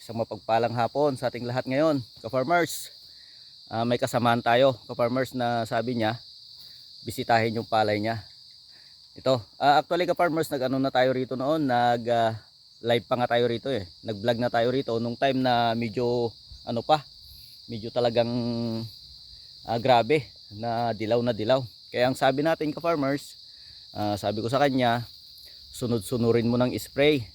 Isang mapagpalang hapon sa ating lahat ngayon, ka-farmers. May kasamaan tayo, ka-farmers, na sabi niya, bisitahin yung palay niya. Ito, actually ka-farmers, nag-ano na tayo rito noon, live pa nga tayo rito eh. Nag-vlog na tayo rito nung time na medyo, medyo talagang grabe, na dilaw na dilaw. Kaya ang sabi natin ka-farmers, sabi ko sa kanya, sunod-sunurin mo ng spray.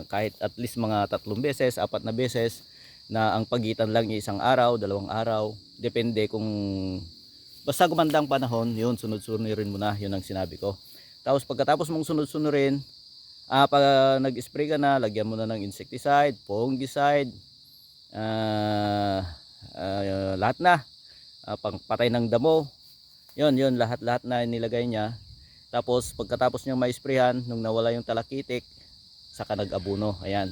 Kahit at least mga 3 beses, 4 na beses, na ang pagitan lang ay 1 araw, 2 araw, depende kung basta gumanda ang panahon, yun, sunod-sunurin mo na, yun ang sinabi ko. Tapos pagkatapos mong sunod-sunurin, pag nag-spray ka na, lagyan mo na ng insecticide, fungicide, lahat na, pangpatay ng damo, yun, lahat-lahat na nilagay niya. Tapos pagkatapos niya ma-sprayhan, nung nawala yung talakitik, saka nag-abuno. Ayan.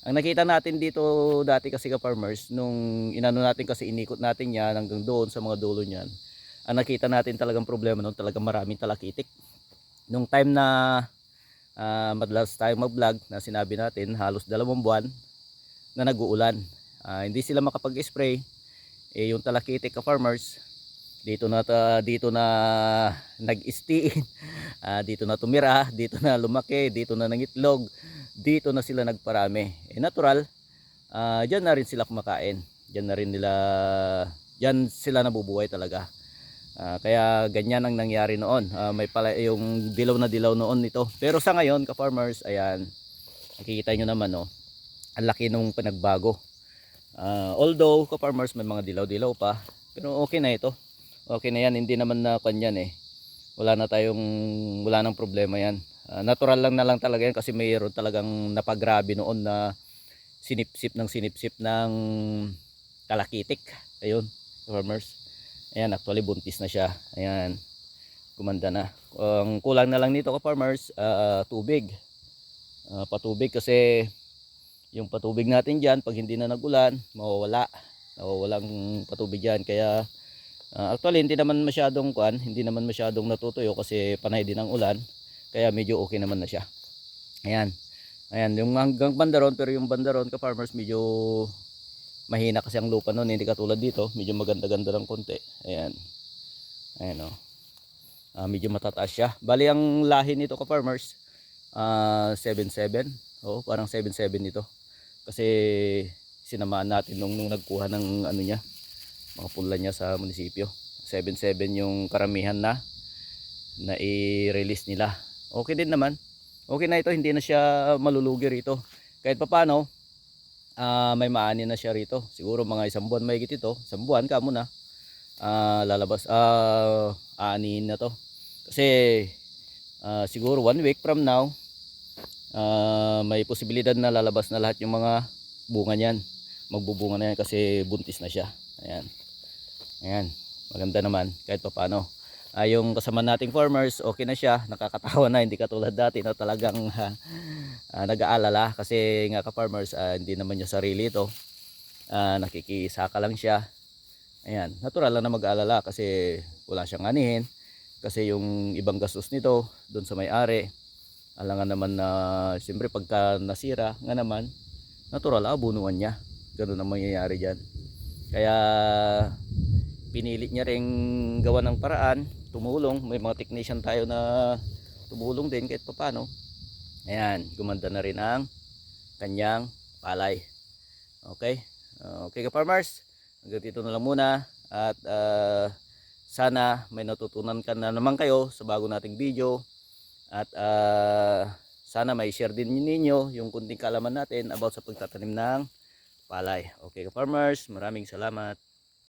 Ang nakita natin dito dati kasi ka-farmers, nung inano natin kasi inikot natin yan hanggang doon sa mga dulo niyan, ang nakita natin talagang problema noon, talagang maraming talakitik. Nung time na madalas tayo mag-vlog, na sinabi natin halos 2 buwan na nag-uulan. Hindi sila makapag-spray. Yung talakitik ka-farmers, dito na nag-istiin, dito na tumira, dito na lumaki, dito na nangitlog, dito na sila nagparami. Natural, diyan na rin sila kumakain, diyan sila nabubuhay talaga. Kaya ganyan ang nangyari noon. May pala yung dilaw na dilaw noon nito, pero sa ngayon ka-farmers, ayan, nakikita nyo naman, no, ang laki nung pinagbago. Although ka-farmers, may mga dilaw-dilaw pa, pero okay na ito. Okay na yan, hindi naman na kanyan eh. Wala nang problema yan. Natural lang talaga yan, kasi mayroon talagang napagrabe noon na sinipsip ng kalakitik. Ayun, farmers. Ayan, actually buntis na siya. Ayan, gumanda na. Ang kulang na lang nito ka farmers, tubig. Patubig, kasi yung patubig natin dyan, pag hindi na nagulan, mawawalang patubig dyan. Kaya actually hindi naman masyadong natutuyo, kasi panay din ang ulan, kaya medyo okay naman na siya. Ayan, yung hanggang bandaron, pero yung bandaron ka farmers, medyo mahina kasi ang lupa noon, hindi katulad dito, medyo maganda-ganda ng konti. Ayan, o, medyo matataas siya. Bali ang lahi nito ka farmers, 77, parang 77 ito, kasi sinamaan natin nung nagkuha ng ano niya, mga pula niya sa munisipyo. 77 yung karamihan na i-release nila. Okay din naman, okay na ito, hindi na siya malulugi rito. Kahit papano, may maani na siya rito. Siguro mga 1 buwan mahigit ito, 1 buwan ka muna, lalabas, aanihin na to. Kasi siguro 1 week from now, may posibilidad na lalabas na lahat yung mga bunga niyan. Magbubunga na yan, kasi buntis na siya. Ayan, maganda naman kahit paano. Yung kasama nating farmers, okay na siya, nakakatawa na, hindi katulad dati na talagang nag-aalala, kasi nga ka-farmers, hindi naman niya sarili ito, nakikisaka lang siya. Ayan, natural lang na mag-aalala, kasi wala siyang anihin, kasi yung ibang gastos nito doon sa may-ari, alangan naman na siyempre pagka nasira nga naman, natural, abunuan niya. Ganun ang mangyayari dyan. Kaya pinilit niya ring gawa ng paraan, tumulong. May mga technician tayo na tumulong din kahit paano. Ayan, gumanda na rin ang kanyang palay. Okay, okay ka farmers, hanggang dito na lang muna. At sana may natutunan ka na naman kayo sa bago nating video. At sana may share din ninyo yung kunting kaalaman natin about sa pagtatanim ng palay. Okay ka farmers, maraming salamat.